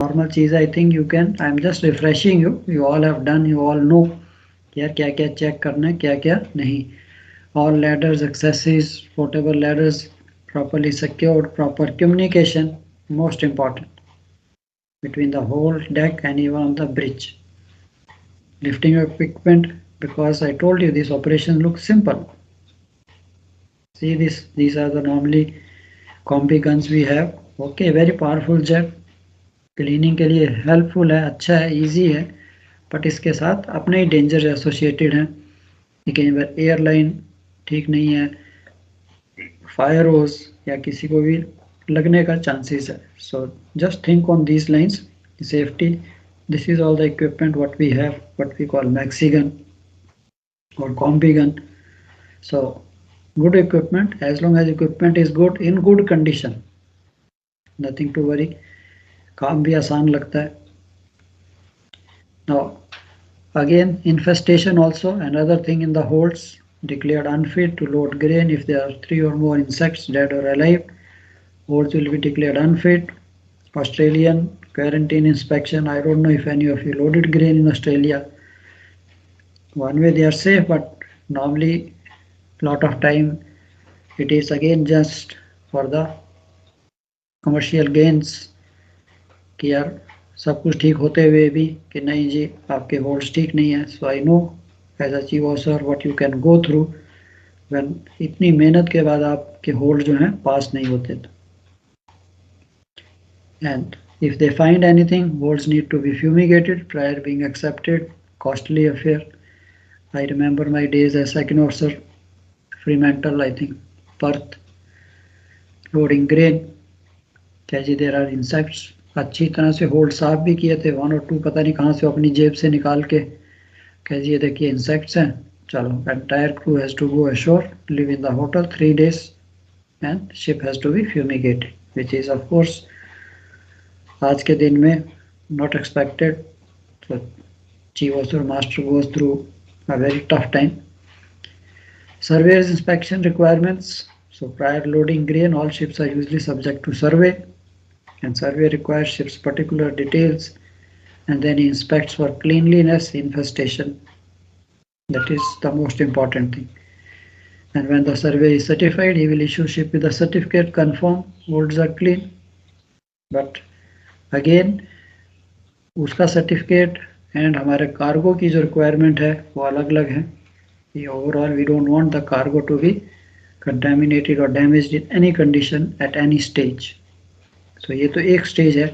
Normal cheese I think you can, I am just refreshing you, you all have done, you all know यार क्या क्या check करना है क्या क्या नहीं. All ladders, accesses, whatever ladders properly secured, proper communication, most important between the whole deck and even on the bridge. Lifting equipment, because I told you this operation looks simple. See this, these are the normally combi guns we have. Okay, very powerful jet. Cleaning के लिए helpful है, अच्छा है, easy है, but इसके साथ अपने ही danger associated हैं. कई बार एयरलाइन ठीक नहीं है, फायर होस या किसी को भी लगने का चांसेस है. So just think on these lines, safety. This is all the equipment what we have, what we call maxi gun और combi gun. So good equipment, as long as equipment is good in good condition, nothing to worry. काम भी आसान लगता है. Now again, infestation also another thing in the holds. Declared unfit to load grain if there are 3 or more insects dead or alive. Holds will be declared unfit. Australian quarantine inspection. I don't know if any of you loaded grain in Australia. One way they are safe, but normally lot of time it is again just for the commercial gains कि यार सब कुछ ठीक होते हुए भी कि नहीं जी आपके होल्ड्स ठीक नहीं है. So I know as a chief officer what you can go through when इतनी मेहनत के बाद आपके होल्ड जो हैं पास नहीं होते. And if they find anything, holes need to be fumigated prior being accepted. Costly affair. I remember my days as second officer, Fremantle, I think, Perth, loading grain. क्या जी there are insects. अच्छी तरह से hold साफ भी किए थे, 1 और 2 पता नहीं कहाँ से अपनी जेब से निकाल के कह जी ये देखिए इंसेक्ट्स हैं, चलो. Entire crew has to go ashore, live in the hotel 3 days and ship has to be fumigated, which is of course आज के दिन में not expected. So chief officer master goes through a very tough time. Surveyor's inspection requirements. So prior loading grain, all ships are usually subject to survey, and survey requires ships particular details, and then he inspects for cleanliness, infestation. That is the most important thing. And when the survey is certified, he will issue ship with a certificate confirm holds are clean. But again उसका certificate and हमारे cargo की जो requirement है वो अलग अलग है. Overall we don't want the cargo to be contaminated और damaged in any condition at any stage. So ये तो एक स्टेज है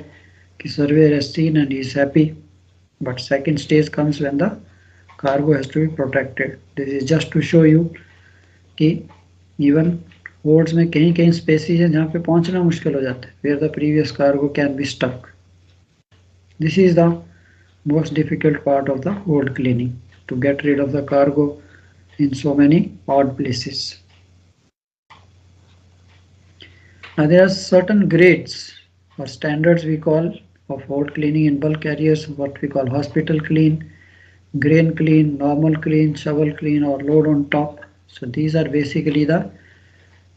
कि surveyor has seen and he is happy, but second stage comes when the cargo has to be protected. This is just to show you कि even holds में कहीं कहीं species हैं जहाँ पे पहुँचना मुश्किल हो जाता है, where the previous cargo can be stuck. This is the most difficult part of the hold cleaning, to get rid of the cargo in so many odd places. Now there are certain grades or standards we call of hold cleaning in bulk carriers, what we call hospital clean, grain clean, normal clean, shovel clean or load on top. So these are basically the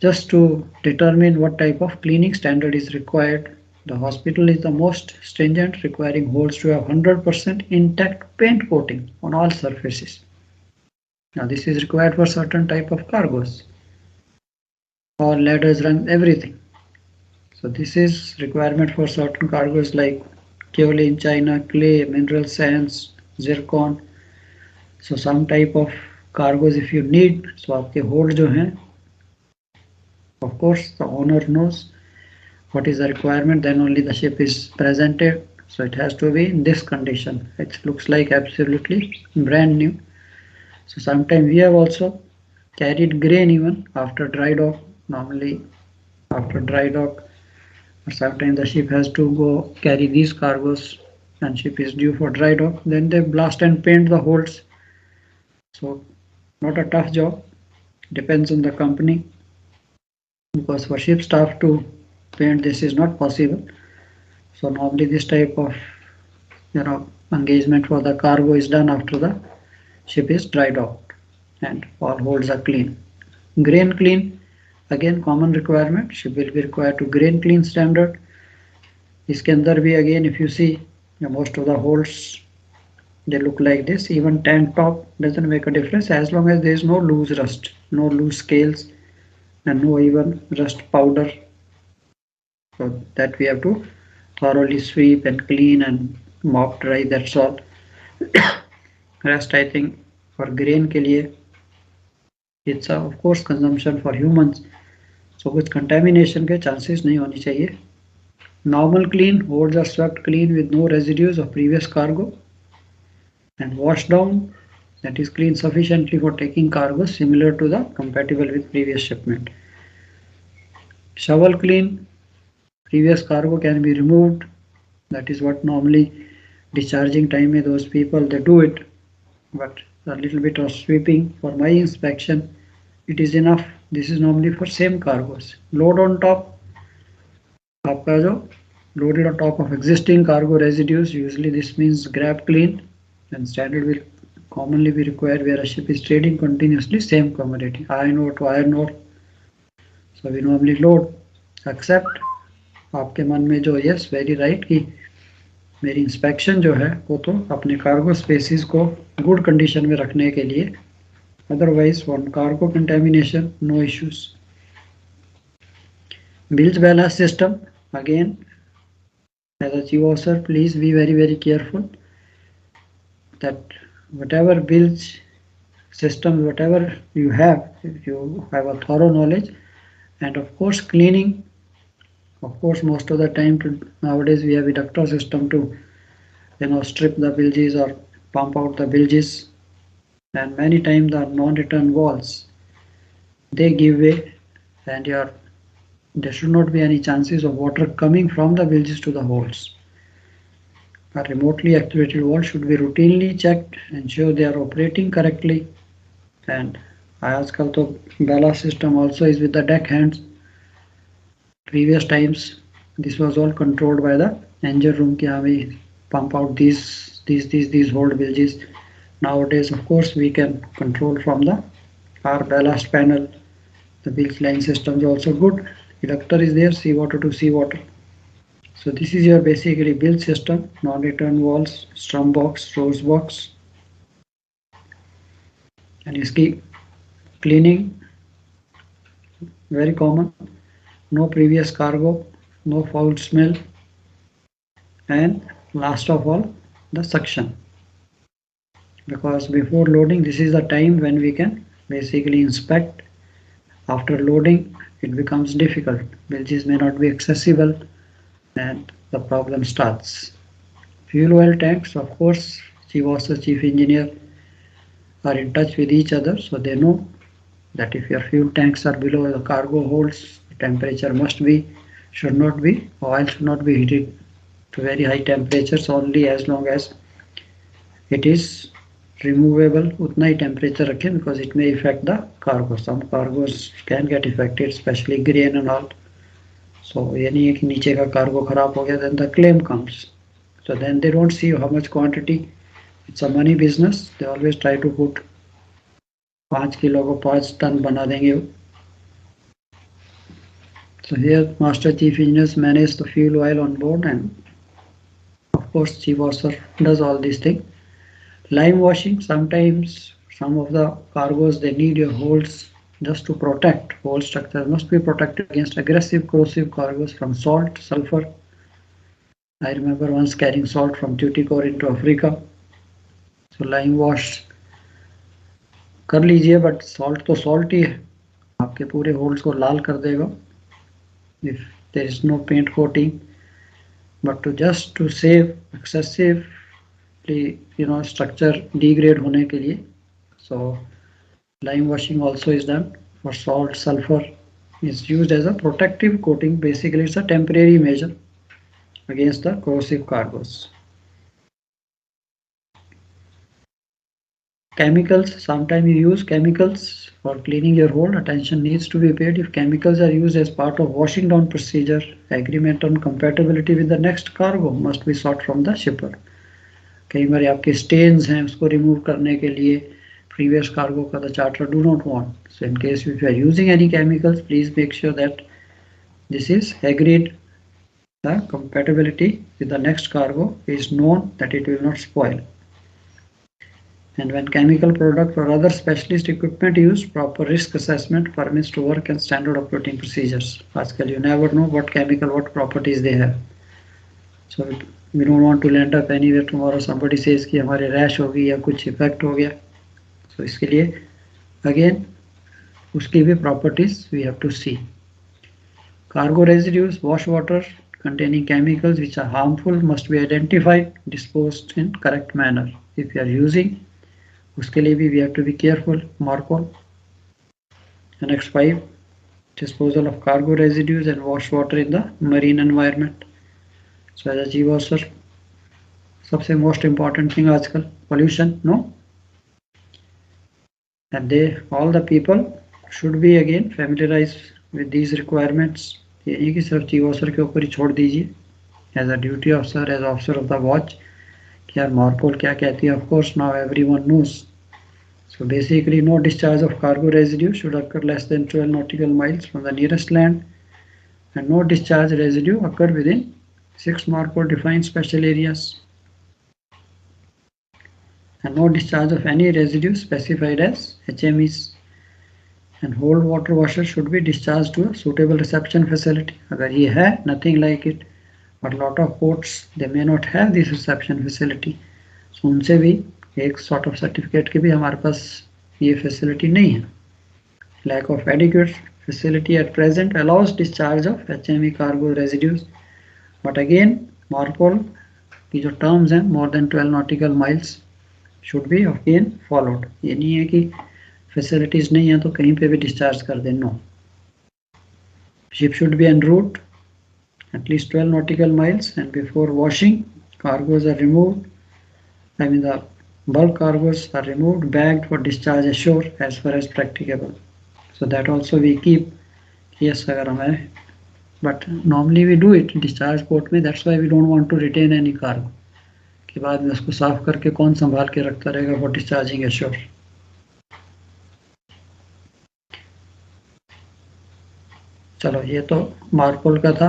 just to determine what type of cleaning standard is required. The hospital is the most stringent, requiring holds to have 100% intact paint coating on all surfaces. Now this is required for certain type of cargoes. All ladders run everything. So this is requirement for certain cargoes like kaolin, China, clay, mineral sands, zircon. So some type of cargoes if you need, so आपके hold जो हैं, of course the owner knows what is the requirement, then only the ship is presented. So it has to be in this condition. It looks like absolutely brand new. So sometimes we have also carried grain even after dry dock. Normally after dry dock, or sometimes the ship has to go carry these cargoes and ship is due for dry dock, then they blast and paint the holds. So not a tough job, depends on the company, because for ship staff to paint this is not possible. So normally this type of engagement for the cargo is done after the ship is dry docked and all holds are clean. Grain clean, again common requirement, ship will be required to grain clean standard. इसके अंदर भी again if you see most of the holes they look like this. Even tank top doesn't make a difference as long as there is no loose rust, no loose scales, and no even rust powder. So that we have to thoroughly sweep and clean and mop dry, that's all. Rest I think for grain के लिए it's of course consumption for humans, so कुछ contamination के chances नहीं होनी चाहिए. Normal clean, holds are swept clean with no residues of previous cargo and washed down, that is clean sufficiently for taking cargo similar to the compatible with previous shipment. Shovel clean, previous cargo can be removed, that is what normally discharging time में those people they do it, but a little bit of sweeping for my inspection it is enough. This is normally for same cargoes. Load on top, आपका जो loaded on top of existing cargo residues, usually this means grab clean, and standard will commonly be required where a ship is trading continuously same commodity, iron ore to iron ore. So we normally load, except आपके मन में जो yes very right कि मेरी inspection जो है वो तो अपने कार्गो स्पेसिस को गुड कंडीशन में रखने के लिए, otherwise for cargo contamination no issues. Bilge ballast system, again as a chief officer please be very careful that whatever bilge system, whatever you have, if you have a thorough knowledge, and of course cleaning, of course most of the time nowadays we have a ductor system to strip the bilges or pump out the bilges, and many times the non-return walls they give way, and there should not be any chances of water coming from the bilges to the holes. A remotely actuated wall should be routinely checked, ensure they are operating correctly, and आजकल तो ballast system also is with the deck hands. Previous times this was all controlled by the engine room कि हाँ भाई pump out these hold bilges. Nowadays of course we can control from our ballast panel. The bilge line system is also good. Reductor is there, seawater to seawater. So this is your basically bilge system, non-return walls, strum box, rose box, and इसकी cleaning very common, no previous cargo, no foul smell, and last of all the suction, because before loading this is the time when we can basically inspect. After loading it becomes difficult, bilges may not be accessible and the problem starts. Fuel oil tanks, of course chief officer, chief engineer are in touch with each other, so they know that if your fuel tanks are below the cargo holds, the temperature should not be, oil should not be heated to very high temperatures, only as long as it is removable उतना ही temperature रखें, because it may affect the cargo. Some cargos can get affected, especially grain and all. So ये नहीं है कि नीचे का cargo खराब हो गया, then the claim comes. So then they don't see how much quantity. It's a money business. They always try to put 5 kilo को 5 टन बना देंगे. So here master chief engineers manage the fuel oil on board, and of course chief officer does all these things. Lime washing, sometimes some of the cargoes they need your holds just to protect. Whole structure must be protected against aggressive corrosive cargoes from salt, sulfur. I remember once carrying salt from Tuticorin into Africa. So lime wash कर लीजिए, but salt तो salt ही है, आपके पूरे holes को लाल कर देगा if there is no paint coating. But to save excessive structure degrade होने के लिए, so lime washing also is done for salt. Sulfur is used as a protective coating. Basically it's a temporary measure against the corrosive cargoes. Chemicals, sometimes you use chemicals for cleaning your hold. Attention needs to be paid if chemicals are used as part of washing down procedure. Agreement on compatibility with the next cargo must be sought from the shipper. कई बार आपके stains हैं, उसको remove करने के लिए previous cargo का the charter do not want. So in case if you are using any chemicals, please make sure that this is agreed the compatibility with the next cargo is known, that it will not spoil. And when chemical product or other specialist equipment used, proper risk assessment, permits to work and standard operating procedures. आजकल you never know what chemical, what properties they have. So we don't want to land up anywhere tomorrow somebody says कि हमारे rash हो गई या कुछ effect हो गया. So इसके लिए again उसकी भी properties we have to see. Cargo residues, wash water containing chemicals which are harmful must be identified, disposed in correct manner. If you are using, उसके लिए भी we have to be careful. MARPOL. Annex 5, disposal of cargo residues and wash water in the marine environment. So as a chief officer, सबसे most important thing आजकल pollution, no? And all the people should be again familiarized with these requirements. ये नहीं कि सिर्फ chief officer के ऊपर ही छोड़ दीजिए as a duty officer, as officer of the watch कि यार मार्पोल क्या कहती है. Of course now everyone knows. So basically no discharge of cargo residue should occur less than 12 nautical miles from the nearest land, and no discharge residue occur within 6 MARPOL defined special areas, and no discharge of any residue specified as HMEs. And hold water washer should be discharged to a suitable reception facility. अगर ये है nothing like it, but lot of ports they may not have this reception facility, so उनसे भी एक sort of certificate की भी हमारे पास ये facility नहीं है. Lack of adequate facility at present allows discharge of HME cargo residues, but again MARPOL की जो terms हैं more than 12 nautical miles should be again followed. ये नहीं है कि facilities नहीं है तो कहीं पे भी discharge कर दें. No. Ship should be en route at least 12 nautical miles, and before washing, cargoes are removed. I mean the bulk cargoes are removed, bagged for discharge ashore as far as practicable. So that also we keep. Yes, अगर हमें, but normally we do it discharge port में. That's why we don't want to retain any cargo. के बाद में उसको साफ करके कौन संभाल के रखता रहेगा for discharging ashore. चलो ये तो मार्पोल का था.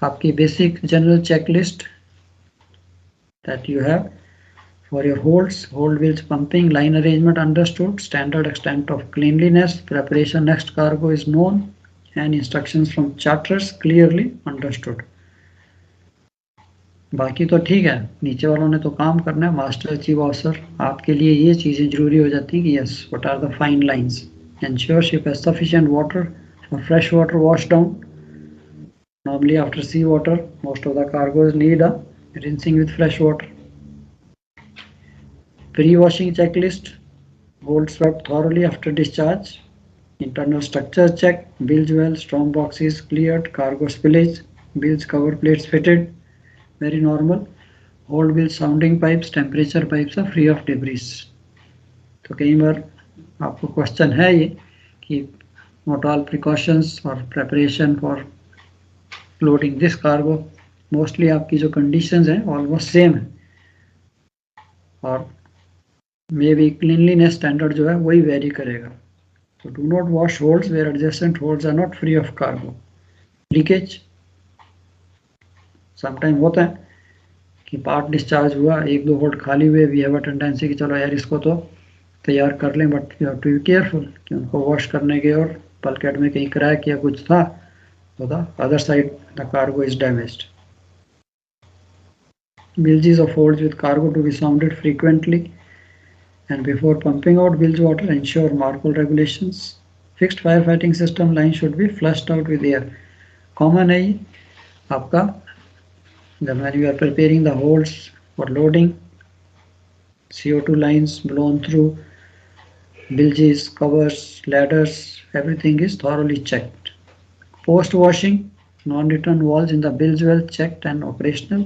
आपकी basic general checklist that you have for your holds, hold wheels pumping, line arrangement understood, standard extent of cleanliness, preparation next cargo is known, and instructions from charters clearly understood. बाकी तो ठीक है, नीचे वालों ने तो काम करना है. मास्टर चीफ ऑफिसर आपके लिए ये चीज़ें जरूरी हो जाती हैं कि yes, what are the fine lines? Ensure ship has sufficient water for fresh water wash down. Normally after sea water, most of the cargoes need a rinsing with fresh water. Pre-washing checklist, hold swept thoroughly after discharge. Internal structure check, bilge well, strong boxes cleared, cargo spillage, bilge cover plates fitted, very normal. Hold bilge sounding pipes, temperature pipes are free of debris. तो कई बार आपको question है ये कि what all precautions or preparation for loading this cargo. Mostly आपकी जो conditions हैं almost same है, और मे बी क्लीनलीनेस स्टैंडर्ड जो है वही वेरी करेगा. तो do not wash holds where adjacent holds are not free of cargo. Leakage sometime होता है कि पार्ट डिस्चार्ज हुआ, एक दो होल्ड खाली हुए, वी हैव अ टेंडेंसी कि चलो यार इसको तो तैयार कर लें, but you have to be careful कि उनको वॉश करने के और बल्कहेड में कहीं क्रैक या कुछ था तो the other side the cargo is damaged. Bilges of holds with cargo to be sounded frequently, and before pumping out bilge water ensure MARPOL regulations. Fixed firefighting system line should be flushed out with air. Common है ये आपका when you are preparing the holds for loading, CO2 lines blown through, bilges, covers, ladders, everything is thoroughly checked. Post washing, non-return walls in the bilge well checked and operational.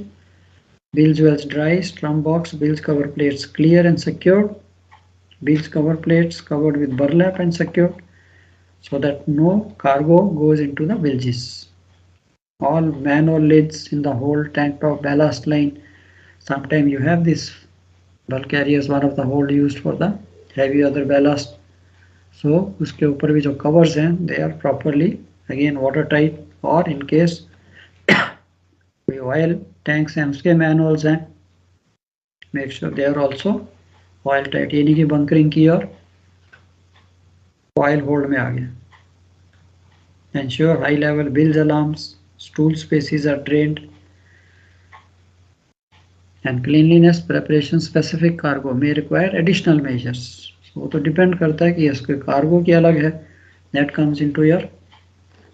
Bilge wells dry, strum box, bilge cover plates clear and secured, bilge cover plates covered with burlap and secured so that no cargo goes into the bilges. All manhole lids in the hold, tank top, ballast line. Sometimes you have this bulk carriers, one of the hold used for the heavy other ballast. So उसके ऊपर भी जो covers हैं they are properly again watertight, or in case कोई oil tanks हैं उसके manuals हैं, make sure they are also oil tight, ये नहीं कि बंकरिंग की और ऑयल होल्ड में आ गया. Ensure high level bilge alarms, stool spaces are drained, and cleanliness preparation specific cargo may require additional measures. वो तो डिपेंड करता है कि इसके कार्गो की अलग है. That comes into your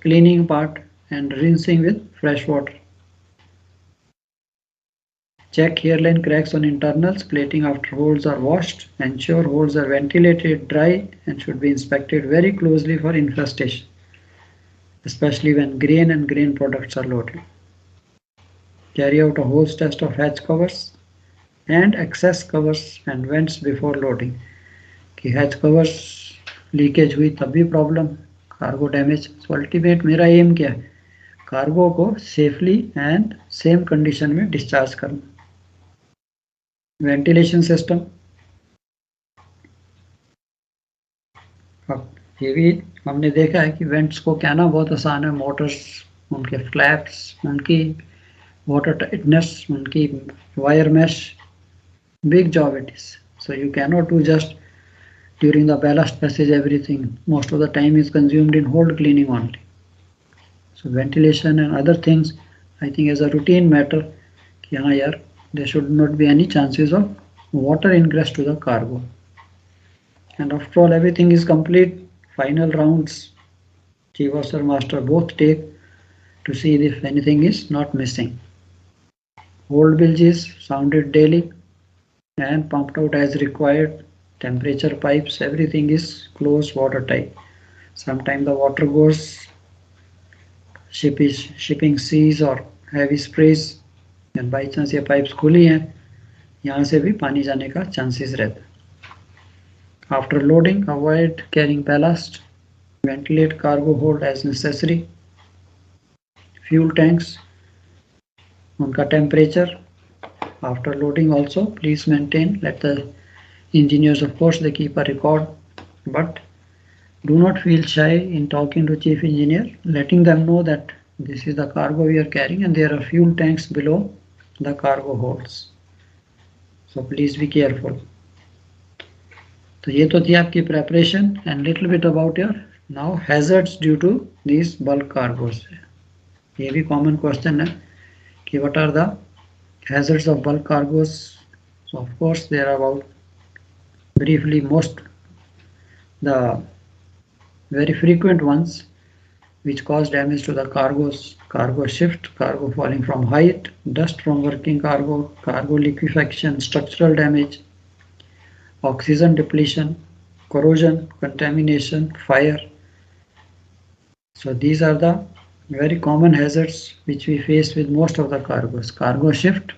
cleaning part and rinsing with fresh water. Check hairline cracks on internals, plating after holes are washed. Ensure holes are ventilated, dry, and should be inspected very closely for infestation, especially when grain and grain products are loaded. Carry out a hose test of hatch covers and access covers and vents before loading. कि hatch covers leakage हुई तब भी problem, cargo damage. सो ultimate मेरा M क्या है, cargo को safely and same condition में discharge करना. वेंटिलेशन सिस्टम, अब ये भी हमने देखा है कि वेंट्स को कहना बहुत आसान है, मोटर्स, उनके फ्लैप्स, उनकी water tightness, उनकी wire mesh, big job it is. So you cannot do just during the ballast passage everything. Most of the time is consumed in hold cleaning only. So ventilation and other things, I think as a routine matter, कि हाँ यार, there should not be any chances of water ingress to the cargo. And after all, everything is complete. Final rounds, chief officer, master both take to see if anything is not missing. Hold bilges sounded daily and pumped out as required. Temperature pipes, everything is closed, watertight. Sometimes the water goes shipping seas or heavy sprays, and by chance ये pipes खुली हैं, यहाँ से भी पानी जाने का chances रहता है. After loading, avoid carrying ballast. Ventilate cargo hold as necessary. Fuel tanks, उनका temperature after loading also please maintain. Let the engineers, of course, they keep a record, but do not feel shy in talking to chief engineer, letting them know that this is the cargo we are carrying and there are fuel tanks below the cargo holds. So please be careful. तो ये तो थी आपकी preparation and little bit about your now hazards due to these bulk cargos. ये भी common question है कि what are the hazards of bulk cargos. So of course there are about briefly most the very frequent ones which cause damage to the cargos: cargo shift, cargo falling from height, dust from working cargo, cargo liquefaction, structural damage, oxygen depletion, corrosion, contamination, fire. So these are the very common hazards which we face with most of the cargos. Cargo shift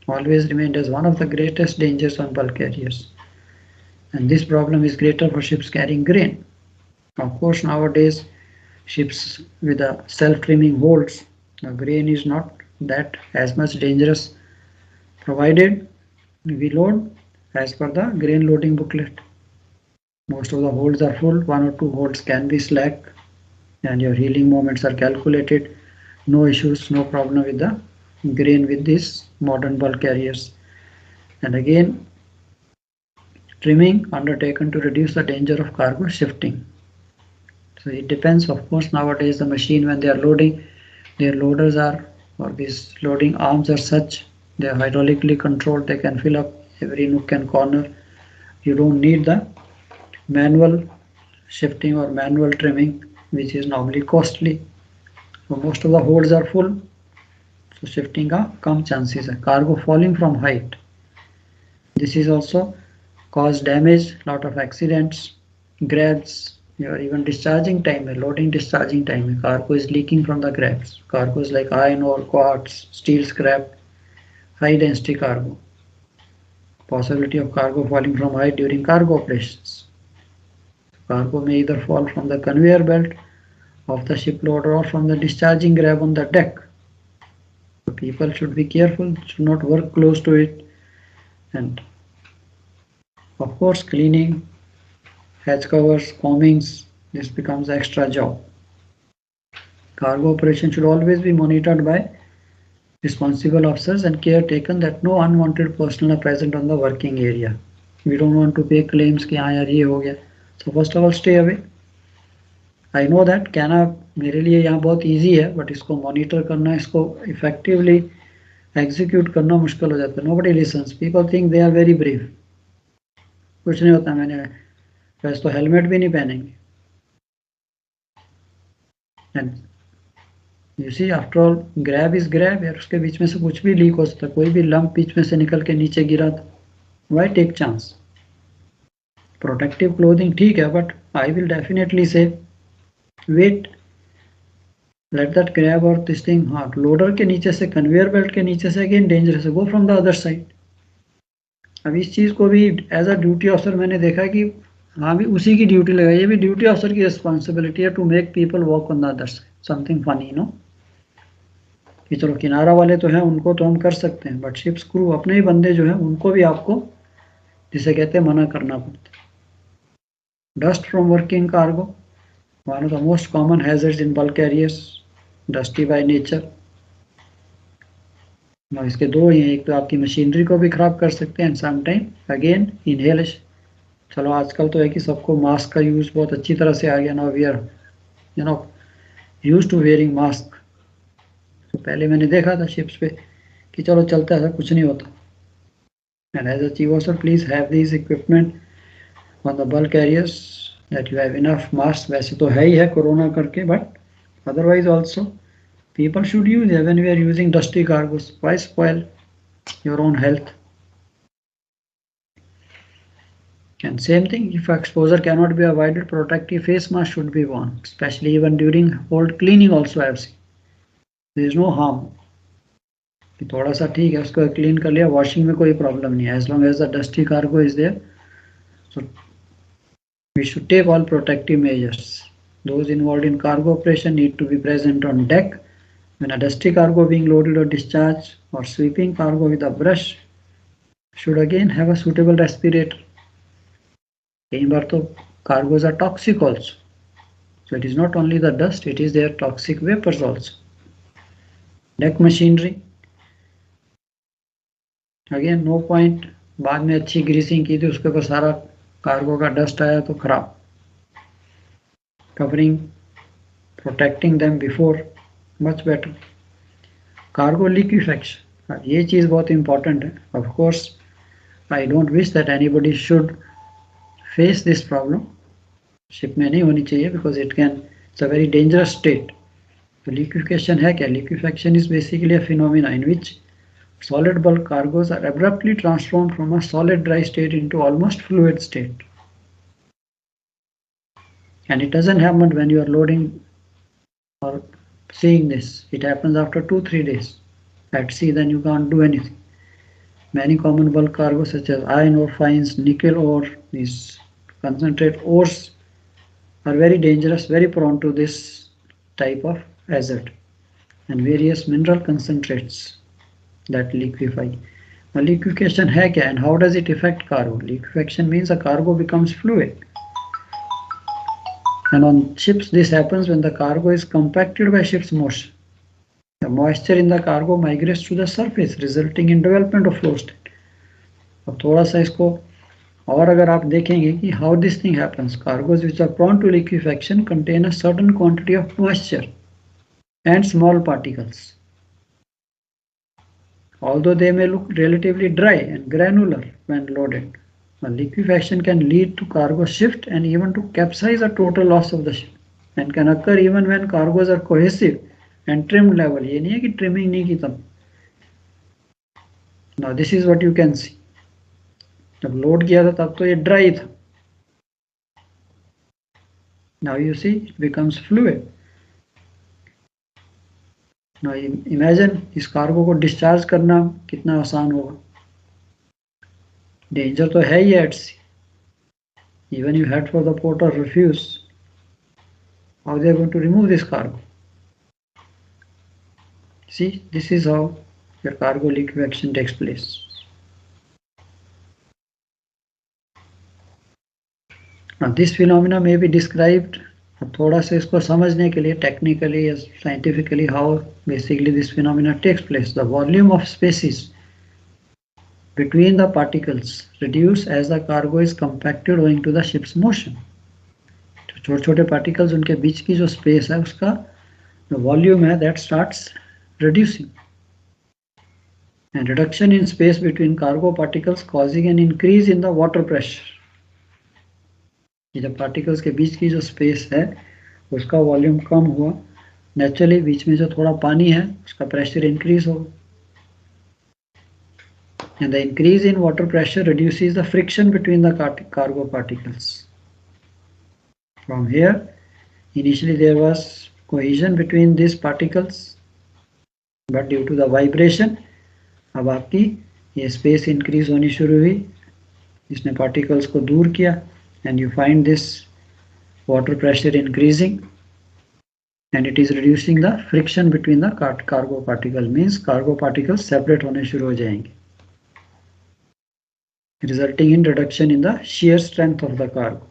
always remained as one of the greatest dangers on bulk carriers, and this problem is greater for ships carrying grain. Of course, nowadays ships with the self-trimming holds, the grain is not that as much dangerous, provided we load as per the grain loading booklet. Most of the holds are full, one or two holds can be slack, and your heeling moments are calculated. No issues, no problem with the grain with these modern bulk carriers. And again, trimming undertaken to reduce the danger of cargo shifting. So it depends, of course. Nowadays the machine, when they are loading, their loaders are, or these loading arms are such, they are hydraulically controlled, they can fill up every nook and corner. You don't need the manual shifting or manual trimming, which is normally costly. So most of the holds are full, so shifting का कम chances है. Cargo falling from height, this is also cause damage, lot of accidents, grabs, or even discharging time, loading discharging time, cargo is leaking from the grabs. Cargoes like iron ore, quartz, steel scrap, high density cargo. Possibility of cargo falling from height during cargo operations. Cargo may either fall from the conveyor belt of the ship loader or from the discharging grab on the deck. So people should be careful, should not work close to it, and of course cleaning, hatch covers, combings, this becomes extra job. Cargo operation should always be monitored by responsible officers and care taken that no unwanted personnel are present on the working area. We don't want to pay claims कि हाँ यार ये हो गया. So first of all stay away. I know that कहना मेरे लिए यहाँ बहुत easy है, but इसको monitor करना, इसको effectively execute करना मुश्किल हो जाता है. Nobody listens. People think they are very brave. कुछ नहीं होता. मैंने वैसे तो हेलमेट भी नहीं पहनेंगे. And you see, after all, grab is grab यार. उसके बीच में से कुछ भी लीक हो सकता है. कोई भी लंप बीच में से निकल के नीचे गिरा था. Why take chance? Protective clothing ठीक है, but I will definitely say wait. Let that grab or this thing, हाँ लोडर के नीचे से, कन्वेयर बेल्ट के नीचे से अगेन डेंजरस है. Go from the other side. अब इस चीज़ को भी एज अ ड्यूटी ऑफिसर मैंने देखा कि हाँ भी उसी की ड्यूटी लगाई. ये भी ड्यूटी ऑफिसर की रिस्पॉन्सिबिलिटी है to make people walk on the other side. Something funny no, कि चलो किनारा वाले तो हैं उनको तो हम कर सकते हैं, बट शिप्स क्रू अपने ही बंदे जो हैं उनको भी आपको जिसे कहते हैं मना करना पड़ता है. Dust from working cargo, one of the most common hazards in bulk carriers, dusty by nature. इसके दो ही हैं, एक तो आपकी मशीनरी को भी खराब कर सकते हैं and some time again inhalation. चलो आजकल तो है कि सबको मास्क का यूज़ बहुत अच्छी तरह से आ गया. Now we are used to wearing mask. तो पहले मैंने देखा था शिप्स पे कि चलो चलता है, कुछ नहीं होता. And as a chief officer please have this equipment on the bulk carriers that you have enough mask. वैसे तो है ही है कोरोना करके, but otherwise also people should use it when we are using dusty cargoes. Why spoil your own health? And same thing, if exposure cannot be avoided, protective face mask should be worn, especially even during hold cleaning also I have seen. There is no harm. कि थोड़ा सा ठीक है उसको clean कर लिया, washing में कोई प्रॉब्लम नहीं है, as long as the dusty cargo is there. So we should take all protective measures. Those involved in cargo operation need to be present on deck when a dusty cargo being loaded or discharged, or sweeping cargo with a brush should again have a suitable respirator. कई बार तो cargos are toxic also, so it is not only the dust, it is their toxic vapors also. Deck machinery, again no point बाद में अच्छी greasing की थी उसके ऊपर सारा कार्गो का डस्ट आया तो खराब. Covering, protecting them before, much better. Cargo liquefaction, ये चीज़ बहुत important है. Of course, I don't wish that anybody should face this problem. Ship में नहीं होनी चाहिए because it's a very dangerous state. तो liquefaction है क्या? Liquefaction is basically a phenomena in which solid bulk cargoes are abruptly transformed from a solid dry state into almost fluid state. And it doesn't happen when you are loading or seeing this. It happens after 2-3 days at sea, then you can't do anything. Many common bulk cargoes such as iron ore, fines, nickel ore, these concentrate ores are very dangerous, very prone to this type of hazard, and various mineral concentrates that liquefy. Now, liquefaction है क्या and how does it affect cargo? Liquefaction means a cargo becomes fluid. And on ships, this happens when the cargo is compacted by ship's motion. The moisture in the cargo migrates to the surface, resulting in development of flow state. अब थोड़ा सा इसको और अगर आप देखेंगे कि how this thing happens, cargoes which are prone to liquefaction contain a certain quantity of moisture and small particles. Although they may look relatively dry and granular when loaded, liquefaction can lead to cargo shift and even to capsize a total loss of the ship, and can occur even when cargoes are cohesive and trimmed level. ये नहीं है कि trimming नहीं की तब. Now this is what you can see. जब load किया था तब तो ये ड्राई था. Now you see it becomes fluid. Now imagine इस कार्गो को डिस्चार्ज करना कितना आसान होगा. डेंजर तो है ही at sea. Even you head for the port or refuse, how they are going to remove this cargo? See, this is how your cargo liquefaction takes place. Now, this phenomena may be described अब थोड़ा सा इसको समझने के लिए technically या scientifically how basically this phenomena takes place, the volume of spaces between the particles reduce as the cargo is compacted owing to the ship's motion. तो छोटे छोटे पार्टिकल्स उनके बीच की जो स्पेस है उसका जो वॉल्यूम है that starts reducing, and reduction in space between cargo particles causing an increase in the water pressure. ये जब पार्टिकल्स के बीच की जो स्पेस है उसका वॉल्यूम कम हुआ, नेचुरली बीच में जो थोड़ा पानी है उसका प्रेशर इंक्रीज होगा, and the increase in water pressure reduces the friction between the cargo particles. From here, initially there was cohesion between these particles, but due to the vibration अब आपकी ये स्पेस इंक्रीज होनी शुरू हुई, इसने particles को दूर किया, and you find this water pressure increasing and it is reducing the friction between the cargo particle, means cargo particles separate होने शुरू हो जाएंगे, resulting in reduction in the shear strength of the cargo.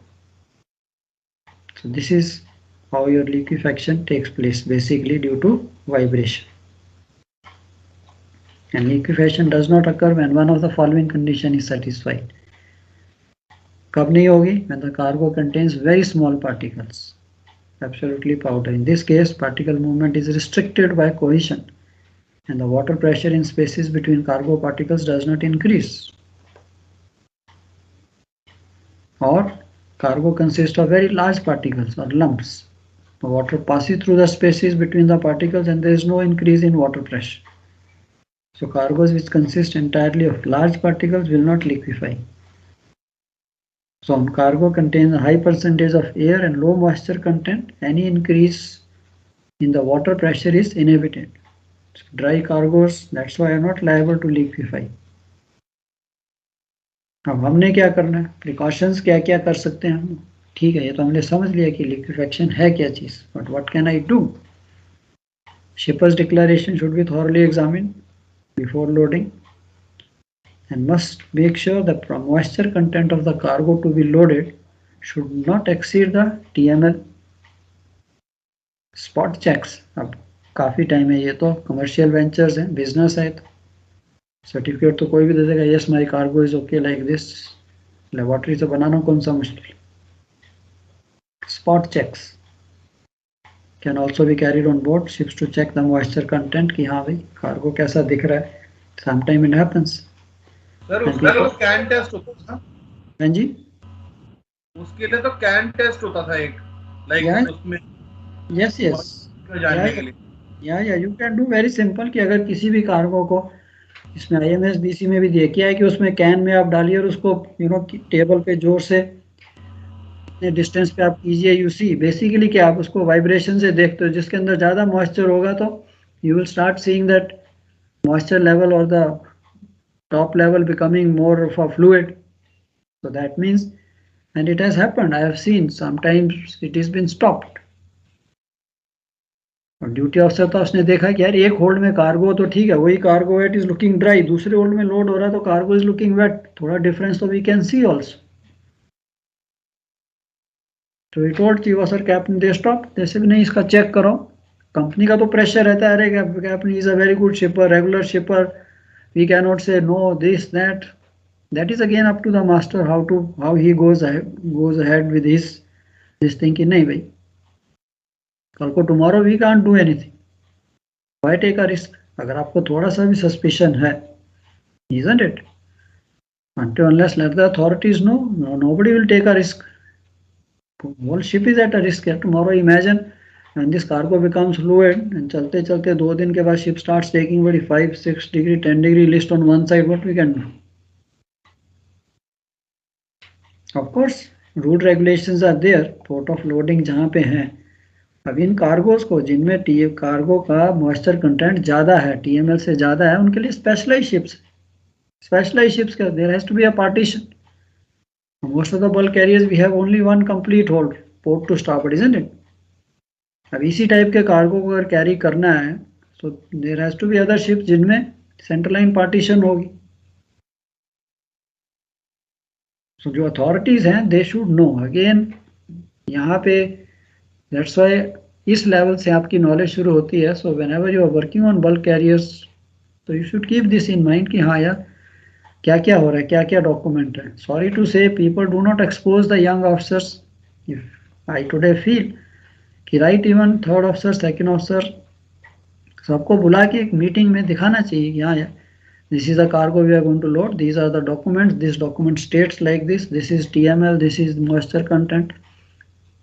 So this is how your liquefaction takes place, basically due to vibration. And liquefaction does not occur when one of the following condition is satisfied. कब नहीं होगी? When the cargo contains very small particles, absolutely powder. In this case, particle movement is restricted by cohesion, and the water pressure in spaces between cargo particles does not increase. Or cargo consists of very large particles or lumps. The water passes through the spaces between the particles and there is no increase in water pressure. So cargoes which consist entirely of large particles will not liquefy. So when cargo contains a high percentage of air and low moisture content, any increase in the water pressure is inhibited. So dry cargoes, that's why are not liable to liquefy. अब हमने क्या करना है, precautions क्या क्या कर सकते हैं हम, ठीक है ये तो हमने समझ लिया कि लिक्विफेक्शन है क्या चीज, but what can I do? Shippers declaration should be thoroughly examined before loading and must make sure the moisture content of the cargo to be loaded should not exceed the TML. Spot checks, अब काफी time है, ये तो commercial ventures हैं, business है, तो certificate तो कोई भी दे देगा, yes my cargo is okay like this, laboratory से बनाना कौन सा मुश्किल. Spot checks can also be carried on board ships to check the moisture content कि हाँ भाई कार्गो कैसा दिख रहा है. Sometime it happens. सर उसके लिए कैन टेस्ट होता था. हाँ जी, उसके लिए तो कैन टेस्ट होता था एक, लाइक उसमें यस यस जानने के लिए. या you can do very simple कि अगर किसी भी कार्गो को, इसमें IMS BC में भी दिया क्या है कि उसमें कैन में आप डालिए और उसको टेबल पे जोर से इतने डिस्टेंस पे आप कीजिए. यू सी बेसिकली क्या आप उसको वाइब्रेशन से देखते हो, जिसके अंदर ज़्यादा मॉइस्चर होगा तो you will start seeing that moisture level और the top level becoming more of a fluid. So that means, and it has happened, I have seen sometimes it has been stopped. और duty officer था, उसने देखा कि यार एक hold में cargo तो ठीक है, वही cargo it is looking dry, दूसरे होल्ड में लोड हो रहा है तो कार्गो इज लुकिंग वेट, थोड़ा डिफरेंस तो वी कैन सी ऑल्सो. तो he told chief officer captain they stop, जैसे भी नहीं इसका चेक करो. कंपनी का तो प्रेशर रहता है, अरे captain is a very good शिपर, regular शिपर, we cannot say no this that. That is again up to the master how he goes ahead with his this thing कि नहीं भाई कल को tomorrow we can't do anything. Why take a risk? अगर आपको थोड़ा सा भी suspicion है, isn't it? Until unless let the authorities know, nobody will take a risk. Whole ship is at a risk. Tomorrow imagine when this cargo becomes fluid and चलते चलते 2 दिन के बाद ship starts taking बड़ी 5, 6 degree, 10 degree list on one side, what we can do? Of course, rule regulations are there, port of loading जहाँ पे हैं. अब इन कार्गोज को जिनमें कार्गो का मॉइस्चर कंटेंट ज़्यादा है, TML से ज़्यादा है, उनके लिए स्पेशलाइज शिप्स का there has to be a partition. Most of the bulk carriers we have only one complete hold port to starboard, isn't it? अब इसी टाइप के कार्गो को अगर कैरी करना है तो there has to be other ships जिनमें central line partition होगी. सो जो अथॉरिटीज हैं दे शुड नो. अगेन यहाँ पे दैट्स वाई इस लेवल से आपकी नॉलेज शुरू होती है. So whenever you are working on bulk carriers, तो you should keep this in mind कि हाँ यार क्या क्या हो रहा है, क्या क्या डॉक्यूमेंट है. Sorry to say people do not expose the young officers. If I today feel कि right even third officer, second officer, सबको बुला के एक मीटिंग में दिखाना चाहिए कि हाँ यार this is the cargo we are going to load, these are the documents, this document states like this is TML, this is moisture content.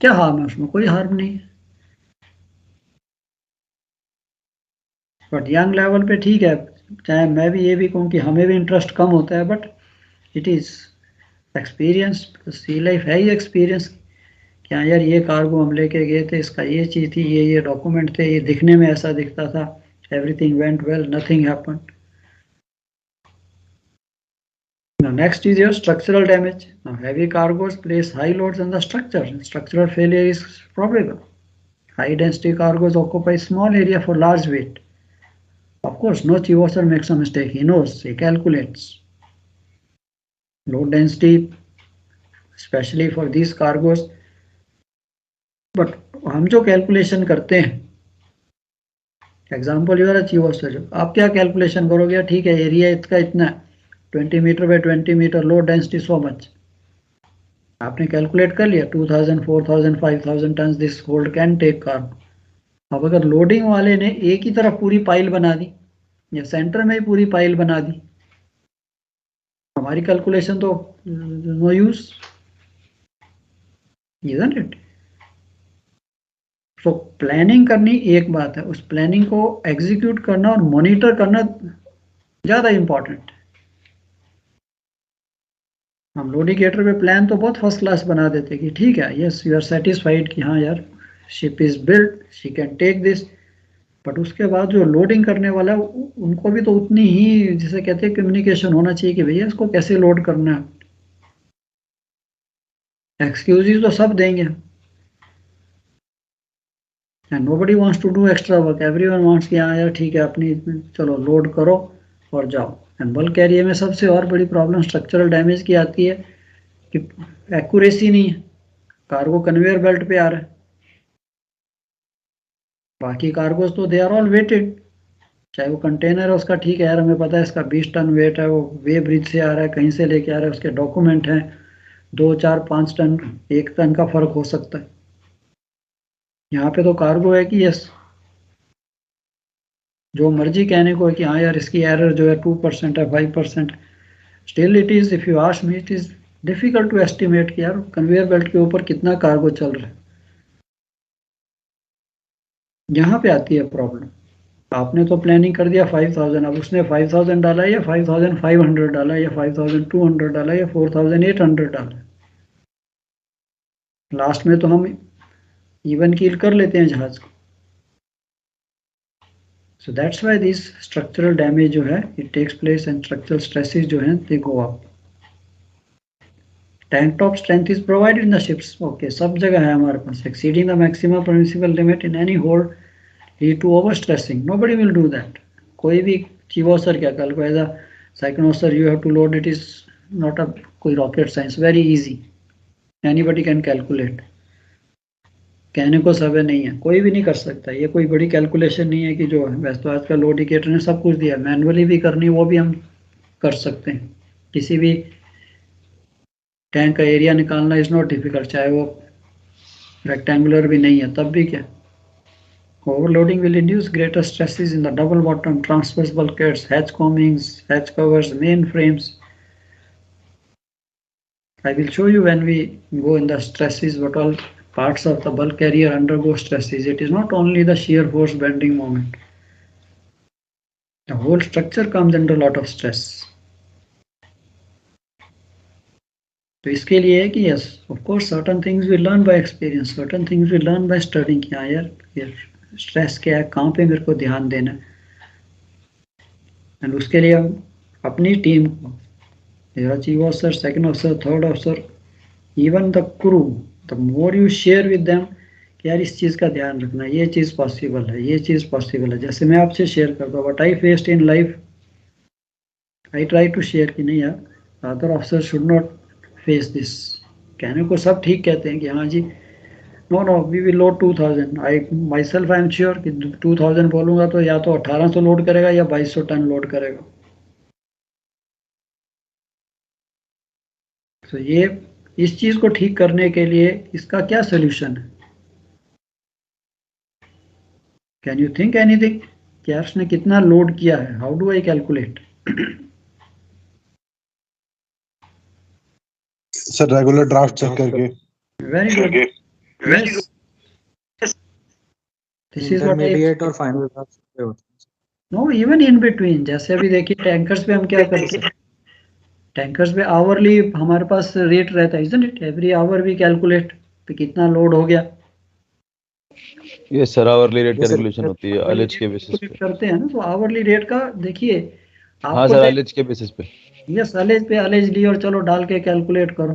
क्या हार्म है उसमें? कोई हार्म नहीं है. बट यंग लेवल पे ठीक है, चाहे मैं भी ये भी कहूँ कि हमें भी इंटरेस्ट कम होता है, but it is experience. Sea life है ही एक्सपीरियंस. क्या यार ये कार्गो हम लेके गए थे, इसका ये चीज थी, ये डॉक्यूमेंट थे, ये दिखने में ऐसा दिखता था, everything went well, nothing happened. Now next is your structural damage. Now heavy cargoes place high loads on the structure. Structural failure is probable. High density cargoes occupy small area for large weight. Of course, no chief officer makes a mistake. He knows, he calculates. Load density, especially for these cargoes. But हम जो calculation करते हैं, example you are chief officer, आप क्या calculation करोगे? ठीक है, area इसका इतना है, 20 metre by 20 metre, low density so much. आपने कैलकुलेट कर लिया 2000, 4000, 5000 ton this hold can take cargo. अब अगर लोडिंग वाले ने एक ही तरफ पूरी पाइल बना दी या सेंटर में ही पूरी पाइल बना दी, हमारी कैलकुलेशन तो नो यूज, इजंट इट? तो प्लानिंग करनी एक बात है, उस प्लानिंग को एग्जीक्यूट करना और मॉनिटर करना ज्यादा इंपॉर्टेंट है. हम लोडिकेटर पे प्लान तो बहुत फर्स्ट क्लास बना देते कि ठीक है, यस यू आर सेटिस्फाइड कि हाँ यार ship is build, she can take this. But उसके बाद जो लोडिंग करने वाला है उनको भी तो उतनी ही, जिसे कहते हैं, कम्युनिकेशन होना चाहिए कि भैया इसको कैसे लोड करना है. एक्सक्यूजेस तो सब देंगे, and nobody wants to do extra work. Everyone wants कि हाँ यार ठीक है, अपनी चलो लोड करो और जाओ. एंड बल्क कैरियर में सबसे और बड़ी प्रॉब्लम स्ट्रक्चरल डैमेज की आती है कि एक्यूरेसी नहीं है. कार्गो कन्वेयर बेल्ट पे आ रहा है, बाकी कार्गोज तो दे आर ऑल वेटेड. चाहे वो कंटेनर है उसका ठीक है यार, हमें पता है इसका 20 टन वेट है, वो वे ब्रिज से आ रहा है, कहीं से लेके आ रहा है, उसके डॉक्यूमेंट हैं, 2, 4, 5 टन, 1 टन का फर्क हो सकता है. यहाँ पे तो कार्गो है कि यस जो मर्जी कहने को है कि हाँ यार इसकी एरर जो है 2% है, 5%. Still it is, if you ask me, it is difficult to estimate कि यार कन्वेयर बेल्ट के ऊपर कितना कार्गो चल रहा है. यहाँ पे आती है प्रॉब्लम. आपने तो प्लानिंग कर दिया 5000, अब उसने 5000 डाला या 5500 डाला या 5200 डाला या 4800 डाला. लास्ट में तो हम इवन कील कर लेते हैं जहाज को. So that's why this structural damage जो है it takes place and structural stresses जो हैं they go up. Tank top strength is provided in the ships. Okay, सब जगह है हमारे पास. Exceeding the maximum permissible limit in any hold lead to over stressing. Nobody will do that. कोई भी chief officer क्या, कल को as a second officer you have to load, it is not a कोई rocket science, very easy, anybody can calculate. कहने को सब है नहीं है, कोई भी नहीं कर सकता. ये कोई बड़ी कैलकुलेशन नहीं है कि जो है. वैसे तो आजकल लोडिकेटर ने सब कुछ दिया, मैनुअली भी करनी वो भी हम कर सकते हैं. किसी भी टैंक का एरिया निकालना इज नॉट डिफिकल्ट, चाहे वो रेक्टेंगुलर भी नहीं है तब भी क्या. Overloading will induce greater stresses in the double bottom, transverse bulkheads, hatch combings, hatch covers, main frames. I will show you when we go in the stresses what all parts of the bulk carrier undergo stresses. It is not only the shear force bending moment. The whole structure comes under a lot of stress. तो इसके लिए है कि yes, of course certain things we learn by experience, certain things we learn by studying. कि हाँ यार stress क्या है, कहाँ पे मेरे को ध्यान देना है. एंड उसके लिए हम अपनी टीम को, मेरा chief officer, second officer, third officer, even the crew, the more you share with them कि यार इस चीज़ का ध्यान रखना, ये चीज़ पॉसिबल है, ये चीज़ पॉसिबल है. जैसे मैं आपसे शेयर करता हूँ what I faced in life, I try to share कि नहीं यार other officer should not face this. कहने को सब ठीक कहते हैं कि हाँ जी no we will load 2000. I myself I am sure कि 2000 बोलूंगा तो या तो 1800 लोड करेगा या 2200 टन लोड करेगा. तो ये इस चीज को ठीक करने के लिए इसका क्या सोल्यूशन है? कैन यू थिंक एनीथिंग कि यार उसने कितना लोड किया है? How do I calculate? Sir regular draft check करके. Very good. Yes, this is what I. Intermediate और फाइनल ड्राफ्ट पे होता है. No, even in between. जैसे अभी देखिए टैंकर्स पे हम क्या करते हैं, टैंकर्स पे आवरली हमारे पास रेट रहता है, isn't it? Every hour we calculate कि कितना लोड हो गया. ये सर आवरली रेट ये सर कैलकुलेशन होती है एलएच के बेसिस पे. करते हैं ना, तो आवरली रेट का देखिए हाँ आपको. सर एलएच के बेसिस पे. यस, अलेज पे अलेज ली और चलो डाल के कैलकुलेट करो.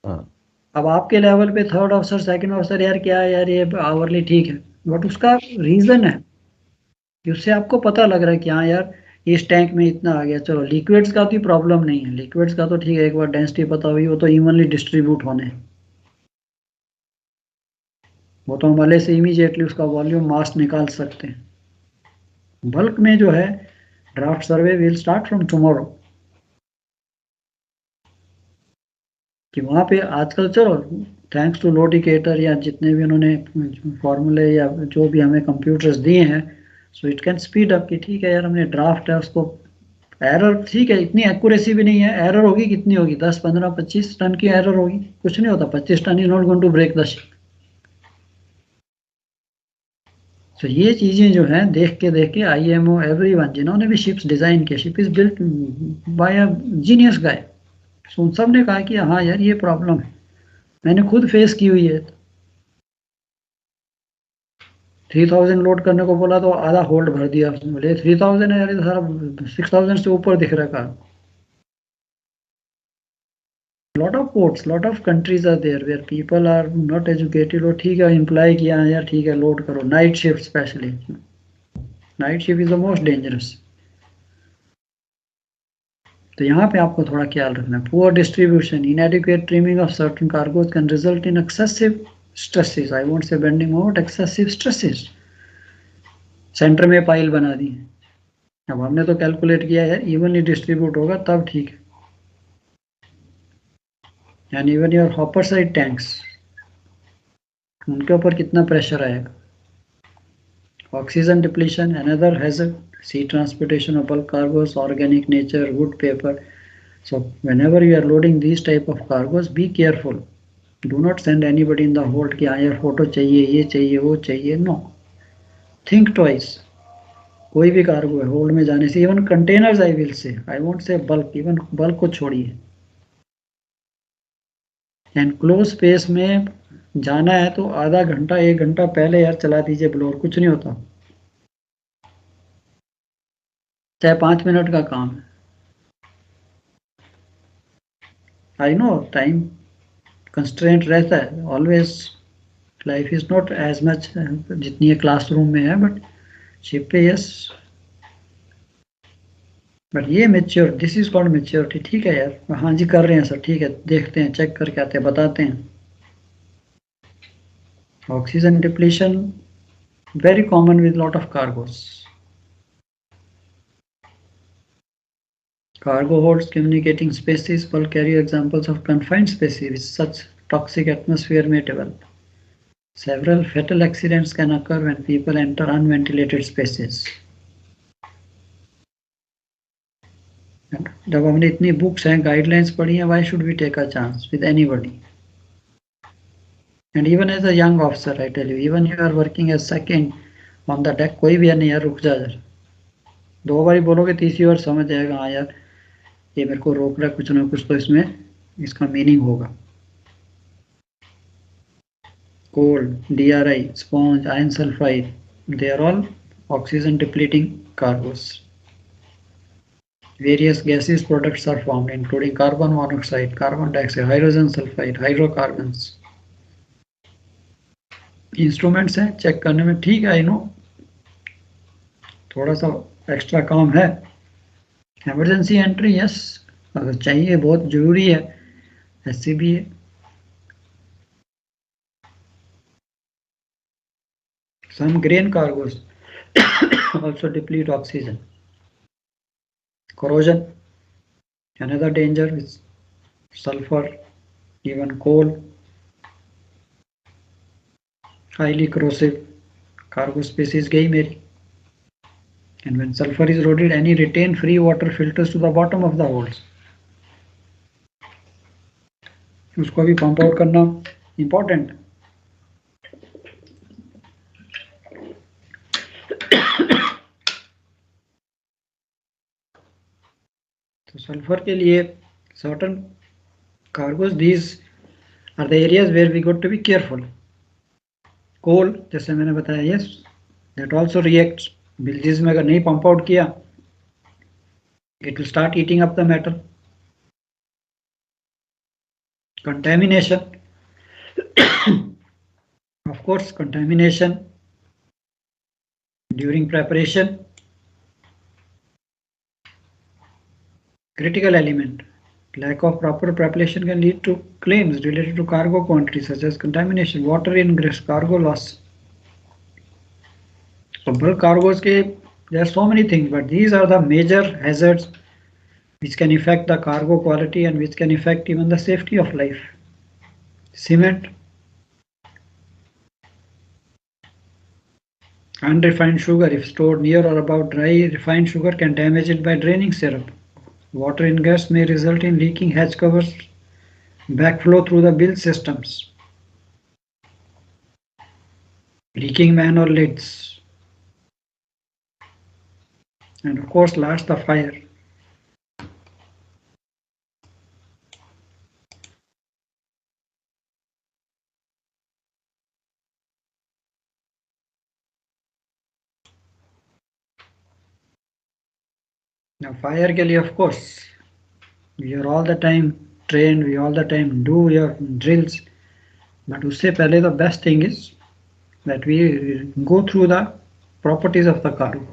हाँ अब आपके लेवल पे थर्ड ऑफिसर सेकंड ऑफिसर यार क्या है यार, ये आवरली ठीक है, बट उसका रीजन है कि उससे आपको पता लग रहा है कि हाँ यार इस टैंक में इतना आ गया. चलो लिक्विड्स का तो प्रॉब्लम नहीं है, लिक्विड्स का तो ठीक है, एक बार डेंसिटी पता हुई वो तो इवनली डिस्ट्रीब्यूट होने हैं. वो तो हम वाले से इमीडिएटली उसका वॉल्यूम मास निकाल सकते हैं. बल्क में जो है draft survey will start from tomorrow. कि वहाँ पे आजकल चलो थैंक्स टू लोडिकेटर या जितने भी उन्होंने फॉर्मूले या जो भी हमें कंप्यूटर्स दिए हैं, so it can speed up. कि ठीक है यार हमने ड्राफ्ट है उसको एरर ठीक है, इतनी एक्यूरेसी भी नहीं है. एरर होगी कितनी होगी? 10 15 25 टन की एरर होगी, कुछ नहीं होता. 25 ton is not going to break the ship. तो ये चीजें जो हैं देख के आईएमओ एवरीवन जिन्होंने भी शिप्स डिजाइन किए, ship is built by a genius guy. उन सब ने कहा कि हाँ यार ये प्रॉब्लम है, मैंने खुद फेस की हुई है. 3000 लोड करने को बोला तो आधा होल्ड भर दिया उसने. बोले 3000 है यार, ये तो सारा 6000 से ऊपर दिख रहा है. lot of ports, lot of countries are there where people are not educated. और ठीक है इम्प्लाई किया है यार, ठीक है लोड करो. Night shift specially, night shift is the most dangerous. तो यहाँ पे आपको थोड़ा ख्याल रखना है. Poor distribution, इनएडिक्वेट trimming of certain cargoes can result in excessive stresses. I won't say bending out, excessive stresses. Centre में पाइल बना दी है. अब हमने तो कैलकुलेट किया है इवनली डिस्ट्रीब्यूट होगा तब ठीक है. And even your hopper side tanks, उनके ऊपर कितना प्रेशर आएगा. Oxygen depletion another hazard. sea transportation of bulk cargos, organic nature, wood, paper. So whenever you are loading these type of cargos, be careful. Do not send anybody in the hold कि हाँ यार photo चाहिए, ये चाहिए, वो चाहिए. No, think twice. कोई भी कार्गो है होल्ड में जाने से, even containers I will say, I won't say bulk, even bulk को छोड़िए. एंड क्लोज स्पेस में जाना है तो आधा घंटा 1 घंटा पहले यार चला दीजिए ब्लोअर, कुछ नहीं होता. चाहे 5 मिनट का काम है. आई नो टाइम कंस्ट्रेंट रहता है always. Life is not as much जितनी ये क्लासरूम में है, बट शिप पे यस. बट ये mature, this is called maturity. ठीक है यार, हाँ जी कर रहे हैं सर, ठीक है देखते हैं, चेक करके आते हैं, बताते हैं. Oxygen depletion very common with lot of cargos. Cargo holds communicating species, bulk carrier examples of confined species with such toxic atmosphere may develop. Several fatal accidents can occur when people enter unventilated spaces. जब हमने इतनी books हैं, guidelines पढ़ी हैं, why should we take a chance with anybody? And even as a young officer, I tell you, even you are working as second on the deck, कोई भी यार नहीं यार रुक जा जरा. 2 बारी बोलोगे, तीसरी बार समझ जाएगा हाँ यार ये मेरे को रोक रहा है, कुछ ना कुछ तो इसमें इसका मीनिंग होगा. Coal, DRI, sponge, iron sulphide, they are all oxygen depleting cargos. Various gaseous products are formed including carbon monoxide, carbon dioxide, hydrogen sulfide, hydrocarbons. Instruments हैं चेक करने में, ठीक है आई नो थोड़ा सा एक्स्ट्रा काम है. इमरजेंसी एंट्री यस अगर चाहिए, बहुत जरूरी है. SCBA Some grain cargoes also deplete oxygen. Corrosion, another danger with sulfur, even coal, highly corrosive cargo species गई मेरी. And when sulfur is loaded, any retained free water filters to the bottom of the holes. उसको भी pump out करना important. तो sulphur के लिए certain cargoes, these are the areas where we got to be careful. Coal, जैसे मैंने बताया, yes, that also reacts. बिल्जिस में अगर नहीं पंप आउट किया, it will start eating up the metal. Contamination, of course, contamination during preparation. Critical element, lack of proper preparation can lead to claims related to cargo quantity such as contamination, water ingress, cargo loss. So bulk cargoes के there are so many things, but these are the major hazards which can affect the cargo quality and which can affect even the safety of life. Cement, unrefined sugar, if stored near or about dry refined sugar, can damage it by draining syrup. Water ingress may result in leaking hatch covers, backflow through the bilge systems, leaking manhole lids, and of course last, the fire. Now fire के लिए, of course, we are all the time trained, we all the time do your drills, but उससे पहले the best thing is that we go through the properties of the cargo.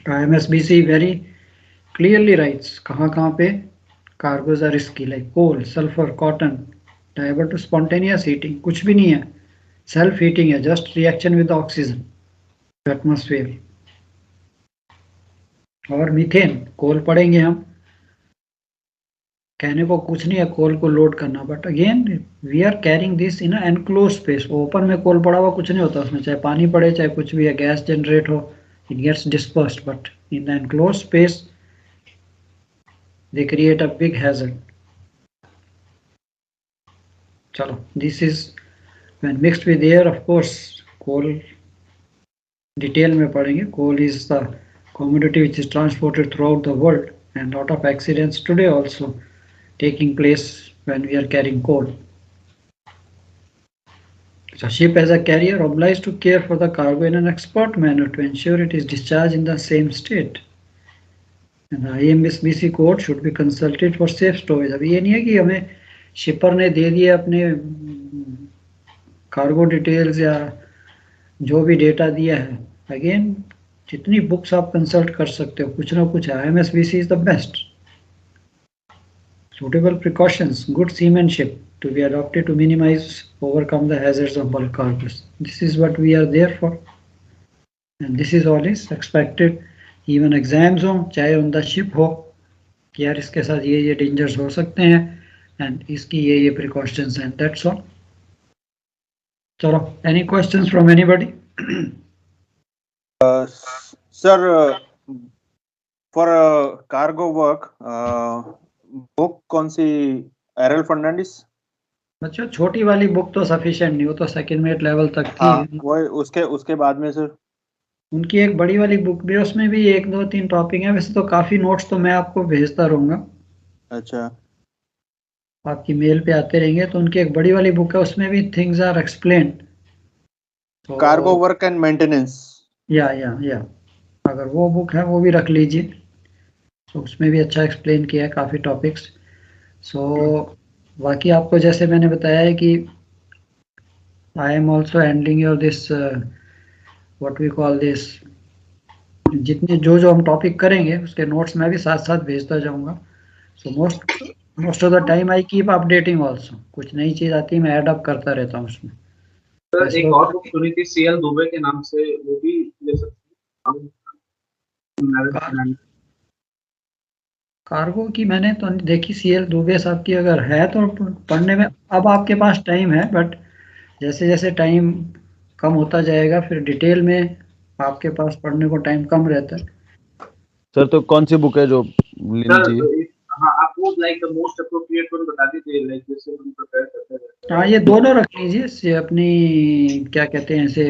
IMSBC very clearly writes कहाँ पे cargoes are risky, like coal, sulfur, cotton, liable to spontaneous heating. कुछ भी नहीं है, self heating है, just reaction with the oxygen atmosphere. और methane, कोल पढ़ेंगे हम, कहने को कुछ नहीं है कोल को लोड करना, but again we are carrying this in enclose space. Open में कोल पड़ा हुआ कुछ नहीं होता उसमें, चाहे पानी पड़े चाहे कुछ भी है, गैस जनरेट हो, it gets dispersed, but in the enclose space they create a big hazard. चलो, this is when mixed with air, of course coal detail में पढ़ेंगे. Coal is the commodity which is transported throughout the world, and lot of accidents today also taking place when we are carrying coal. So ship as a carrier obliged to care for the cargo in an expert manner to ensure it is discharged in the same state, and the IMSBC code should be consulted for safe storage. अब ये नहीं है कि हमें शिपर ने दे दिया अपने cargo details या जो भी डेटा दिया है, अगेन जितनी बुक्स आप कंसल्ट कर सकते हो, कुछ ना कुछ IMSBC is the best. Suitable precautions, good seamanship to be adopted to minimize, overcome the hazards of bulk cargoes. This is what we are there for, and this is all is expected. Even exams हो, चाहे on the ship हो, कि यार इसके साथ ये dangers हो सकते हैं, and इसकी ये precautions हैं. That's all. चलो, any questions from anybody? Sir, for cargo work, book कौन सी, एरल फर्नांडिस? बच्चों छोटी वाली बुक तो सफिशिएंट नहीं, वो तो सेकंड मेट लेवल तक थी. हाँ, वो उसके बाद में सर उनकी एक बड़ी वाली बुक भी है, उसमें भी 1 2 3 टॉपिक हैं. वैसे तो काफी नोट्स तो मैं आपको भेजता रहूंगा. अच्छा, आपकी मेल पे आते रहेंगे. तो उनकी एक बड़ी वाली बुक है, उसमें भी things are explained. Cargo work and maintenance. या अगर वो बुक है वो भी रख लीजिए. तो उसमें भी अच्छा एक्सप्लेन किया है काफ़ी टॉपिक्स. सो बाकी आपको जैसे मैंने बताया है कि I am also handling your this what we call this, जितने जो हम टॉपिक करेंगे उसके नोट्स मैं भी साथ साथ भेजता जाऊंगा. So most of the time I keep updating also. कुछ नई चीज़ आती है मैं ऐड अप करता रहता हूँ उसमें. सर एक और बुक सुनी थी सीएल दुबे के नाम से, वो भी ले सकते हैं। कार्गो की मैंने तो नहीं देखी, सीएल दुबे साहब की अगर है तो पढ़ने में अब आपके पास टाइम है, बट जैसे जैसे टाइम कम होता जाएगा फिर डिटेल में आपके पास पढ़ने को टाइम कम रहता है। सर तो कौन सी बुक है जो लेनी चाहिए? हाँ, आप वो like the most appropriate one बता दीजिए, लाइक जैसे हम प्रिपेयर करते हैं। हाँ, ये दोनों रख लीजिए, से अपनी क्या कहते हैं इसे,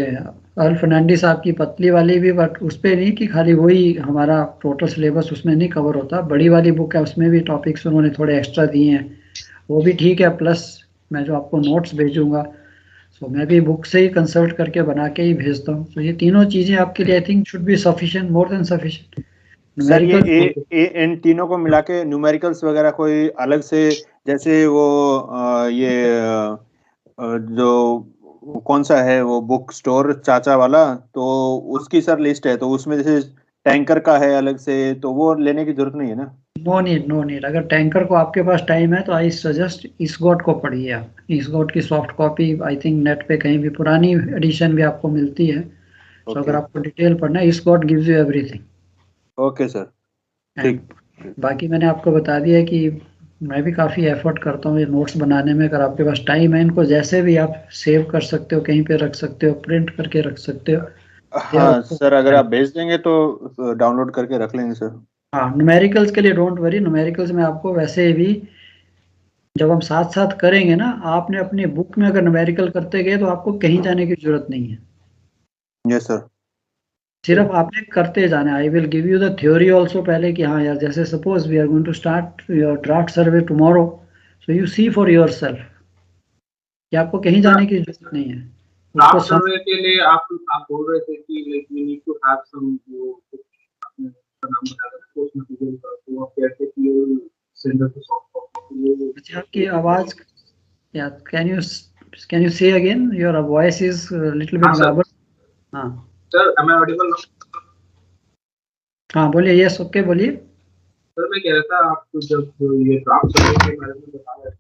अल फर्नांडिस साहब की पतली वाली भी, बट उस पर नहीं कि खाली वही हमारा टोटल सिलेबस उसमें नहीं कवर होता, बड़ी वाली बुक है उसमें भी टॉपिक्स उन्होंने थोड़े एक्स्ट्रा दिए हैं, वो भी ठीक है। प्लस मैं जो आपको नोट्स भेजूंगा तो मैं भी बुक से ही कंसल्ट करके बना के ही भेजता हूँ। तो ये तीनों चीज़ें आपके लिए I think should be sufficient, more than sufficient. Sir ये इन तीनों को मिला के न्यूमेरिकल्स वगैरह कोई अलग से, जैसे वो जो कौन सा है वो बुक स्टोर चाचा वाला, तो उसकी सर लिस्ट है, तो उसमें जैसे टैंकर का है अलग से, तो वो लेने की जरूरत नहीं है ना? No need, no need. अगर टैंकर को आपके पास टाइम है तो आई सजेस्ट इसगॉट को पढ़िए आप। इसगॉट की soft copy I think net पे कहीं भी, पुरानी एडिशन भी आपको मिलती है। तो अगर आपको डिटेल पढ़ना है, ISGOTT gives you everything. Okay sir, ठीक। बाकी मैंने आपको बता दिया है कि मैं भी काफ़ी एफर्ट करता हूँ ये नोट्स बनाने में। अगर आपके पास टाइम है, इनको जैसे भी आप सेव कर सकते हो, कहीं पे रख सकते हो, प्रिंट करके रख सकते हो। हाँ सर, अगर आप भेज देंगे तो डाउनलोड करके रख लेंगे सर। हाँ, न्यूमेरिकल्स के लिए डोंट वरी, न्यूमेरिकल्स में आपको वैसे भी जब हम साथ साथ करेंगे ना, आपने अपनी बुक में अगर न्यूमेरिकल करते गए तो आपको कहीं जाने की जरूरत नहीं है। Yes sir. सिर्फ आपने करते जाना है। I will give you the theory also पहले कि हाँ यार, जैसे suppose we are going to start your draft survey tomorrow, so you see for yourself कि आपको कहीं जाने की जरूरत नहीं है। ड्राफ्ट सर्वे के लिए आप बोल रहे थे कि like we need to have some, वो आपने नाम बताया था कोर्स मटेरियल का, तो आप कहते कि you send us soft copy. अच्छा, आपकी आवाज, या can you say again, your voice is little bit garbled. हाँ sir, am I audible now? हाँ बोलिए, यस ओके बोलिए। सर मैं कह रहा था, आप जब ये ड्राफ्ट सर्वे के बारे में बता रहे थे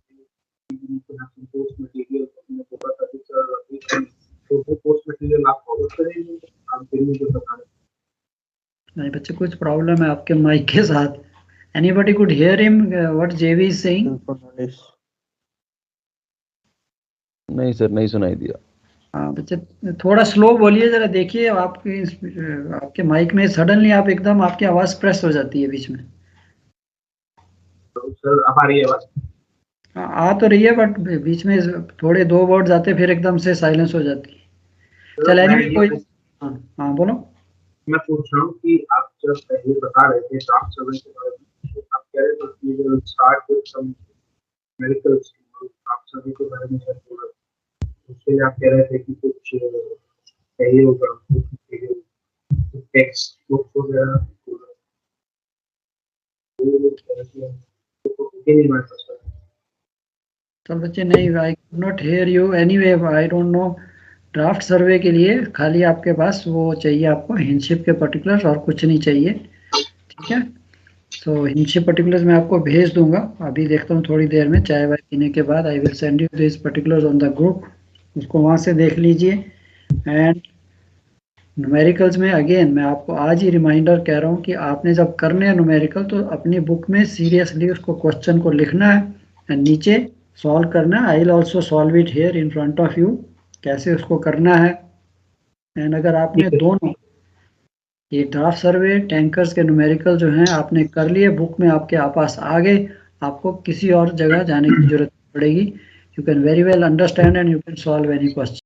कि कोर्स मटेरियल, आपने बोला था कि सर तो वो कोर्स मटेरियल आप फॉरवर्ड करेंगे, आप दिन में जो बता रहे हैं। नहीं बच्चे, कुछ प्रॉब्लम है आपके माइक के साथ। Anybody could hear him what जेवी इज सेइंग? नहीं सर, नहीं सुनाई दिया। हाँ बच्चे, थोड़ा स्लो बोलिए जरा, देखिए आपके माइक में सडनली आप एकदम, आपकी आवाज प्रेस हो जाती है बीच में। तो सर अब आ रही है आवाज? आ तो रही है, बट बीच में थोड़े दो वर्ड्स आते फिर एकदम से साइलेंस हो जाती है। चल एनीवे कोई, हाँ हाँ बोलो। मैं पूछ रहा हूँ कि आप जब पहले बता रहे थे ड्राफ्ट सर्वे के बारे में, तो आप कह रहे थे कि we will start with some numericals, draft survey के बारे में सर बोल रहे थे, उसके लिए आप कह रहे थे कि कुछ चाहिए होगा, कुछ टेक्स्ट बुक्स वगैरह, चल बच्चे, नहीं, I could not hear you anyway, I don't know. Draft survey के लिए खाली आपके पास वो चाहिए, आपको हिंदशिप के पर्टिकुलर्स, और कुछ नहीं चाहिए, ठीक है? तो हिंदशिप पर्टिकुलर्स मैं आपको भेज दूंगा, अभी देखता हूँ थोड़ी देर में चाय वाय पीने के बाद। I will send you this particulars on the group, उसको वहाँ से देख लीजिए। एंड न्यूमेरिकल्स में अगेन मैं आपको आज ही रिमाइंडर कह रहा हूँ कि आपने जब करने हैं न्यूमेरिकल, तो अपनी बुक में सीरियसली उसको क्वेश्चन को लिखना है एंड नीचे सॉल्व करना है। I will also solve it here in front of you, कैसे उसको करना है। एंड अगर आपने दोनों ये ड्राफ्ट सर्वे, टैंकर्स के न्यूमेरिकल जो हैं आपने कर लिए, बुक में आपके पास आ गए, आपको किसी और जगह जाने की जरूरत पड़ेगी। You can very well understand and you can solve any question.